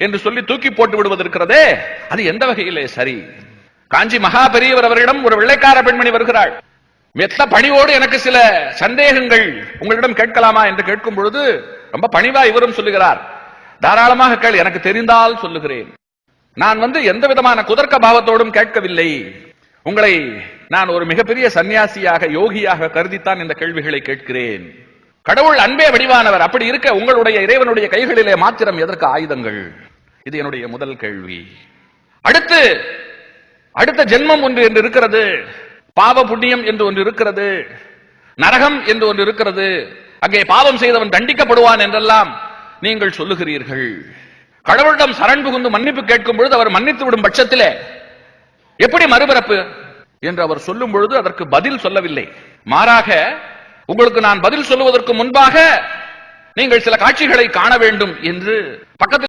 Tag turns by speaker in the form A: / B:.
A: என்று சொல்லி தூக்கி போட்டு விடுவது இருக்கிறதே, அது எந்த வகையிலே சரி? காஞ்சி மகா பெரியவர் அவரிடம் ஒரு வெள்ளைக்கார பெண்மணி வருகிறாள். மெத்த பணிவோடு எனக்கு சில சந்தேகங்கள் உங்களிடம் கேட்கலாமா என்று கேட்கும் பொழுது ரொம்ப பணிவா இவரும் சொல்லுகிறார், தாராளமாக கேள், எனக்கு தெரிந்தால் சொல்லுகிறேன். நான் எந்த விதமான குதர்க்க பாவத்தோடும் கேட்கவில்லை. உங்களை நான் ஒரு மிகப்பெரிய சன்னியாசியாக யோகியாக கருதித்தான் இந்த கேள்விகளை கேட்கிறேன். கடவுள் அன்பே வடிவானவர். அப்படி இருக்க உங்களுடைய இறைவனுடைய கைகளிலே மாத்திரம் எதற்கு ஆயுதங்கள்? இது என்னுடைய முதல் கேள்வி. அடுத்த ஜென்மம் ஒன்று என்று இருக்கிறது, பாவ புண்ணியம் என்று ஒன்று இருக்கிறது, நரகம் என்று ஒன்று இருக்கிறது, அங்கே பாவம் செய்தவன் தண்டிக்கப்படுவான் என்றெல்லாம் நீங்கள் சொல்லுகிறீர்கள். கடவுளிடம் சரண் புகுந்து மன்னிப்பு கேட்கும் பொழுது அவர் மன்னித்து விடும் பட்சத்திலே எப்படி மறுபிறப்பு என்று அவர் சொல்லும் பொழுது அதற்கு பதில் சொல்லவில்லை. மாறாக உங்களுக்கு நான் பதில் சொல்லுவதற்கு முன்பாக நீங்கள் சில காட்சிகளை காண வேண்டும் என்று பக்கத்தில்